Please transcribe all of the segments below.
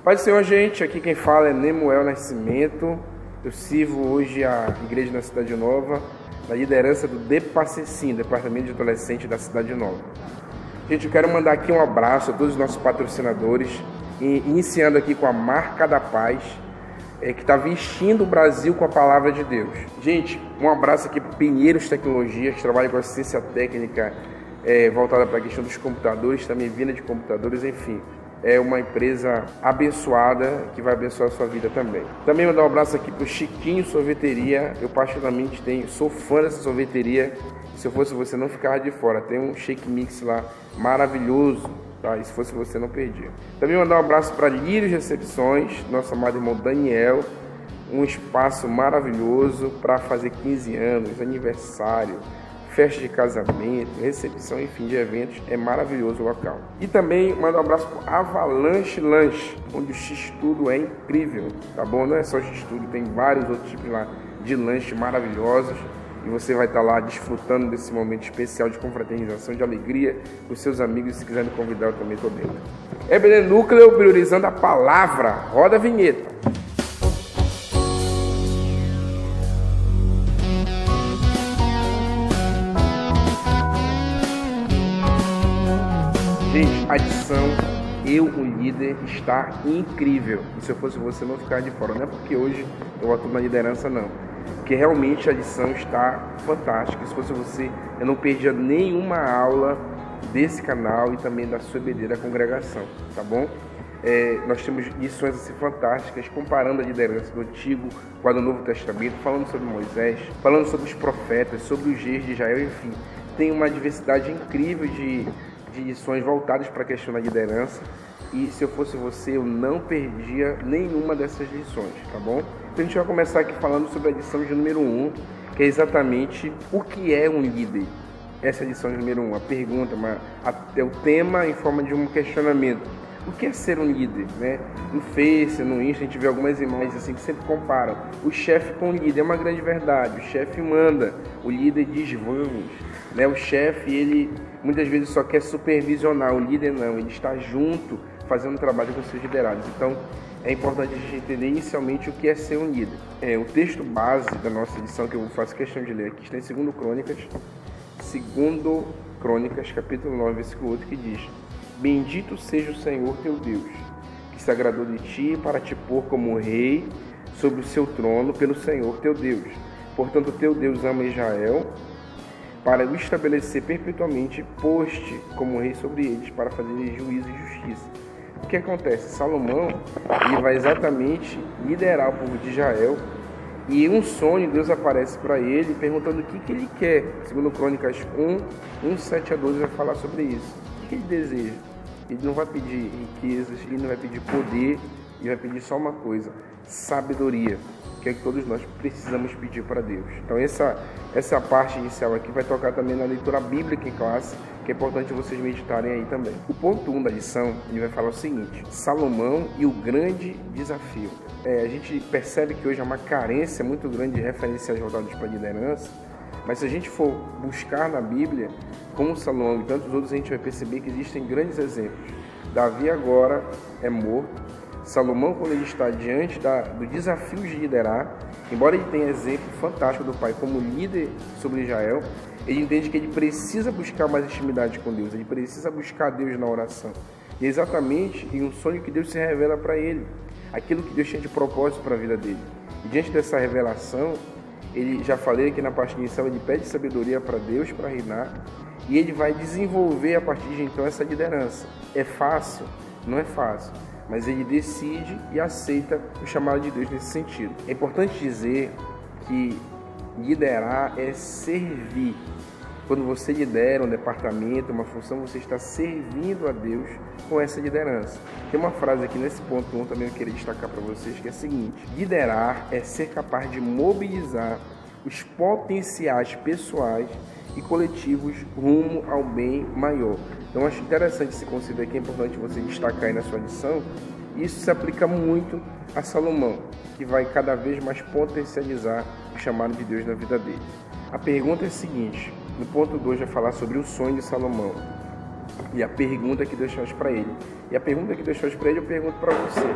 Pai do Senhor, gente, aqui quem fala é Nemuel Nascimento. Eu sirvo hoje a igreja na Cidade Nova, na liderança do DEPACECIM, Departamento de Adolescente da Cidade Nova. Gente, eu quero mandar aqui um abraço a todos os nossos patrocinadores, iniciando aqui com a Marca da Paz, que está vestindo o Brasil com a palavra de Deus. Gente, um abraço aqui para Pinheiros Tecnologia, que trabalha com assistência técnica voltada para a questão dos computadores, também vinda de computadores, enfim. É uma empresa abençoada, que vai abençoar a sua vida também. Também mandar um abraço aqui para o Chiquinho Sorveteria. Eu particularmente sou fã dessa sorveteria. Se eu fosse você, não ficava de fora. Tem um shake mix lá maravilhoso, tá? E se fosse você, não perdia. Também mandar um abraço para Lírios Recepções, nosso amado irmão Daniel. Um espaço maravilhoso para fazer 15 anos, aniversário, festa de casamento, recepção, enfim, de eventos. É maravilhoso o local. E também mandar um abraço para Avalanche Lanche, onde o X-Tudo é incrível, tá bom? Não é só X-Tudo, tem vários outros tipos lá de lanche maravilhosos. E você vai estar lá desfrutando desse momento especial de confraternização, de alegria com os seus amigos. Se quiser me convidar, eu também estou dentro. EBD Núcleo, priorizando a palavra. Roda a vinheta. Gente, a edição Eu, o Líder, está incrível. E se eu fosse você, não ficar de fora. Não é porque hoje eu atuo na liderança, não. Porque realmente a lição está fantástica. Se fosse você, eu não perdia nenhuma aula desse canal e também da sua EBD, da congregação, tá bom? Nós temos lições assim fantásticas, comparando a liderança do Antigo com a do Novo Testamento, falando sobre Moisés, falando sobre os profetas, sobre os reis de Israel, enfim. Tem uma diversidade incrível de lições voltadas para a questão da liderança. E se eu fosse você, eu não perdia nenhuma dessas lições, tá bom? Então a gente vai começar aqui falando sobre a lição de número 1, que é exatamente o que é um líder. Essa é a lição de número 1, a pergunta, é o tema em forma de um questionamento. O que é ser um líder, né? No Face, no Insta, a gente vê algumas imagens assim que sempre comparam o chefe com o líder. É uma grande verdade, o chefe manda, o líder diz vamos, né? O chefe, ele muitas vezes só quer supervisionar, o líder não, ele está junto, fazendo um trabalho com seus liderados. Então, é importante a gente entender inicialmente o que é ser um líder. O texto base da nossa lição, que eu faço questão de ler aqui, está em 2 Crônicas, capítulo 9, versículo 8, que diz: Bendito seja o Senhor teu Deus, que se agradou de ti para te pôr como rei sobre o seu trono pelo Senhor teu Deus. Portanto, teu Deus ama Israel, para o estabelecer perpetuamente, pôs-te como rei sobre eles, para fazer juízo e justiça. O que acontece? Salomão, ele vai exatamente liderar o povo de Israel, e em um sonho Deus aparece para ele perguntando o que ele quer. Segundo Crônicas 1, 7 a 12 vai falar sobre isso. O que ele deseja? Ele não vai pedir riquezas, ele não vai pedir poder, ele vai pedir só uma coisa: sabedoria, que é que todos nós precisamos pedir para Deus. Então essa parte inicial aqui vai tocar também na leitura bíblica em classe, que é importante vocês meditarem aí também. O ponto 1 da lição, ele vai falar o seguinte: Salomão e o grande desafio. A gente percebe que hoje há uma carência muito grande de referenciais voltados para a liderança, mas se a gente for buscar na Bíblia, como Salomão e tantos outros, a gente vai perceber que existem grandes exemplos. Davi agora é morto. Salomão, quando ele está diante do desafio de liderar, embora ele tenha exemplo fantástico do pai como líder sobre Israel, ele entende que ele precisa buscar mais intimidade com Deus, ele precisa buscar Deus na oração. E é exatamente em um sonho que Deus se revela para ele, aquilo que Deus tinha de propósito para a vida dele. E diante dessa revelação, ele, já falei aqui na parte inicial, ele pede sabedoria para Deus para reinar, e ele vai desenvolver a partir de então essa liderança. É fácil? Não é fácil. Mas ele decide e aceita o chamado de Deus nesse sentido. É importante dizer que liderar é servir. Quando você lidera um departamento, uma função, você está servindo a Deus com essa liderança. Tem uma frase aqui nesse ponto 1 também eu queria destacar para vocês, que é a seguinte: liderar é ser capaz de mobilizar os potenciais pessoais e coletivos rumo ao bem maior. Então, acho interessante esse conceito aqui, é importante você destacar aí na sua lição. Isso se aplica muito a Salomão, que vai cada vez mais potencializar o chamado de Deus na vida dele. A pergunta é a seguinte: no ponto 2 vai falar sobre o sonho de Salomão. E a pergunta que Deus faz para ele. E a pergunta que Deus faz para ele, eu pergunto para você.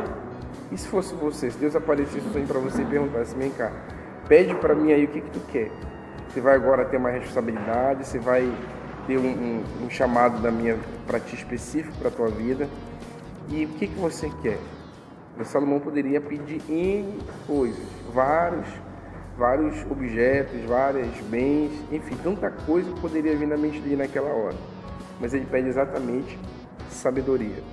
E se fosse você, se Deus aparecesse para você e perguntasse, vem cá, pede para mim aí o que tu quer. Você vai agora ter uma responsabilidade, você vai ter um chamado para ti específico para a tua vida. E o que você quer? O Salomão poderia pedir N coisas, vários objetos, vários bens, enfim, tanta coisa que poderia vir na mente dele naquela hora. Mas ele pede exatamente sabedoria.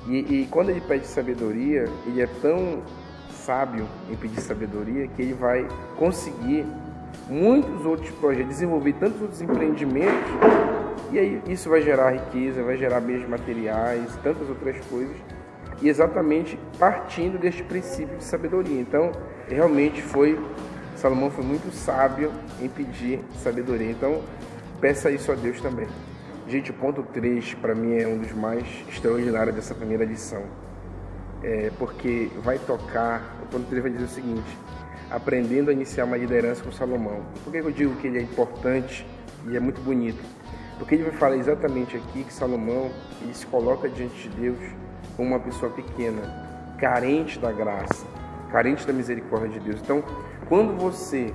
E quando ele pede sabedoria, ele é tão sábio em pedir sabedoria que ele vai conseguir muitos outros projetos, desenvolver tantos outros empreendimentos, e aí isso vai gerar riqueza, vai gerar bens materiais, tantas outras coisas, e exatamente partindo deste princípio de sabedoria. Então, realmente Salomão foi muito sábio em pedir sabedoria. Então, peça isso a Deus também. Gente, o ponto 3, para mim, é um dos mais extraordinários dessa primeira lição. Porque vai tocar, o ponto 3 vai dizer o seguinte: aprendendo a iniciar uma liderança com Salomão. Por que eu digo que ele é importante e é muito bonito? Porque ele vai falar exatamente aqui que Salomão ele se coloca diante de Deus como uma pessoa pequena, carente da graça, carente da misericórdia de Deus. Então, quando você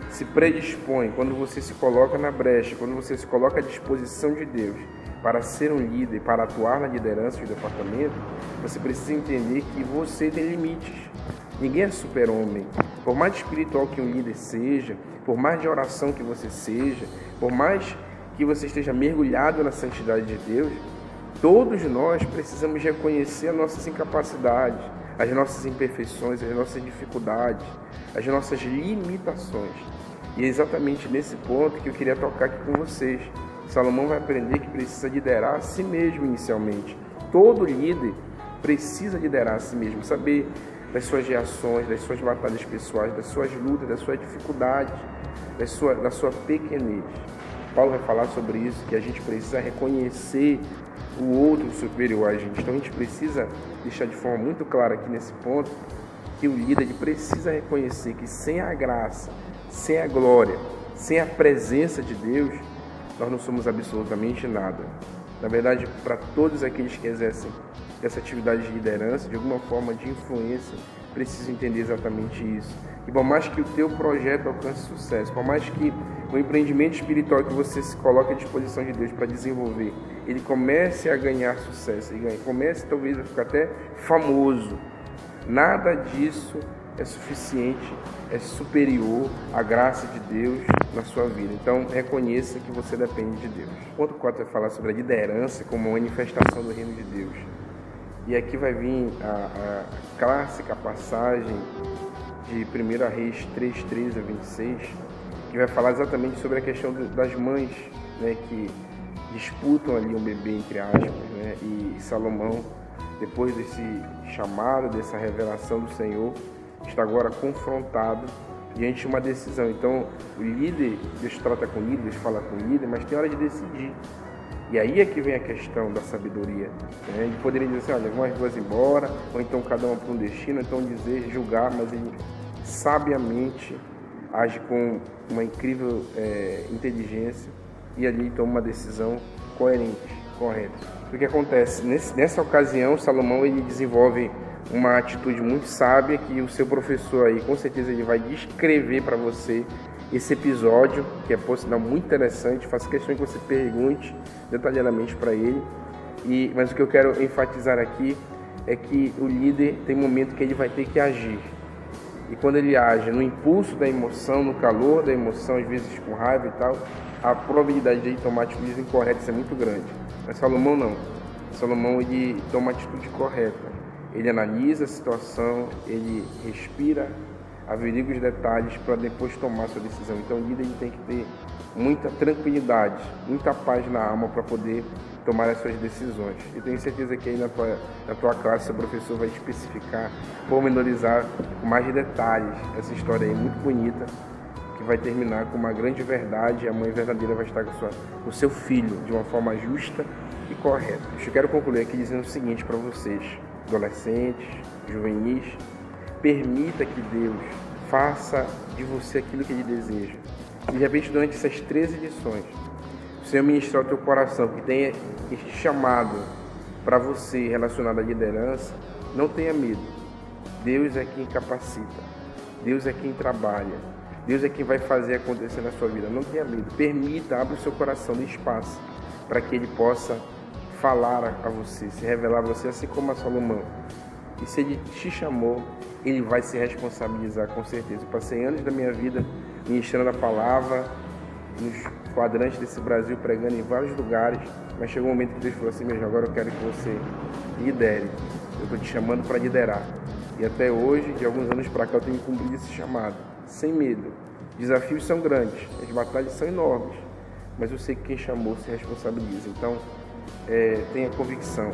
se predispõe, quando você se coloca na brecha, quando você se coloca à disposição de Deus para ser um líder, para atuar na liderança do departamento, você precisa entender que você tem limites. Ninguém é super-homem. Por mais espiritual que um líder seja, por mais de oração que você seja, por mais que você esteja mergulhado na santidade de Deus, todos nós precisamos reconhecer as nossas incapacidades, as nossas imperfeições, as nossas dificuldades, as nossas limitações. E é exatamente nesse ponto que eu queria tocar aqui com vocês. Salomão vai aprender que precisa liderar a si mesmo inicialmente. Todo líder precisa liderar a si mesmo, saber das suas reações, das suas batalhas pessoais, das suas lutas, das suas dificuldades, da sua pequenez. Paulo vai falar sobre isso, que a gente precisa reconhecer o outro superior a gente. Então a gente precisa deixar de forma muito clara aqui nesse ponto que o líder ele precisa reconhecer que sem a graça, sem a glória, sem a presença de Deus, nós não somos absolutamente nada. Na verdade, para todos aqueles que exercem essa atividade de liderança, de alguma forma de influência, precisam entender exatamente isso. E por mais que o teu projeto alcance sucesso, por mais que o empreendimento espiritual que você se coloque à disposição de Deus para desenvolver, ele comece a ganhar sucesso, ele comece talvez a ficar até famoso, nada disso é suficiente, é superior à graça de Deus na sua vida. Então, reconheça que você depende de Deus. O ponto 4 vai falar sobre a liderança como manifestação do reino de Deus. E aqui vai vir a clássica passagem de 1 Reis 3:13 a 26, que vai falar exatamente sobre a questão das mães, né, que disputam ali um bebê, entre aspas, né, e Salomão, depois desse chamado, dessa revelação do Senhor, está agora confrontado diante de uma decisão. Então, o líder, Deus trata com o líder, Deus fala com o líder, mas tem hora de decidir. E aí é que vem a questão da sabedoria. Né? Ele poderia dizer assim, olha, vão as duas embora, ou então cada uma para um destino, então dizer, julgar, mas ele sabiamente age com uma incrível inteligência e ali toma uma decisão coerente, correta. O que acontece? Nessa ocasião, Salomão ele desenvolve uma atitude muito sábia que o seu professor aí, com certeza, ele vai descrever para você esse episódio, que é, por sinal, muito interessante. Faço questão que você pergunte detalhadamente para ele. Mas o que eu quero enfatizar aqui é que o líder tem um momento que ele vai ter que agir. E quando ele age no impulso da emoção, no calor da emoção, às vezes com raiva e tal, a probabilidade de ele tomar atitudes incorretas é muito grande. Mas Salomão não. Salomão ele toma a atitude correta. Ele analisa a situação, ele respira, averigua os detalhes para depois tomar sua decisão. Então o líder ele tem que ter muita tranquilidade, muita paz na alma para poder tomar as suas decisões. Eu tenho certeza que aí na tua classe o professor vai especificar, pormenorizar com mais detalhes essa história aí muito bonita, que vai terminar com uma grande verdade, e a mãe verdadeira vai estar com o seu filho de uma forma justa e correta. Eu quero concluir aqui dizendo o seguinte para vocês, adolescentes, juvenis: permita que Deus faça de você aquilo que Ele deseja. E de repente, durante essas 13 lições, Senhor ministrar o teu coração, que tenha este chamado para você relacionado à liderança, não tenha medo. Deus é quem capacita, Deus é quem trabalha, Deus é quem vai fazer acontecer na sua vida. Não tenha medo, permita, abra o seu coração, dê espaço para que Ele possa falar a você, se revelar a você, assim como a Salomão. E se Ele te chamou, Ele vai se responsabilizar com certeza. Eu passei anos da minha vida ministrando a palavra, nos quadrantes desse Brasil, pregando em vários lugares, mas chegou um momento que Deus falou assim: mesmo, agora eu quero que você lidere, eu estou te chamando para liderar. E até hoje, de alguns anos para cá, eu tenho cumprido esse chamado, sem medo. Desafios são grandes, as batalhas são enormes, mas eu sei que quem chamou se responsabiliza. Então, tenha convicção,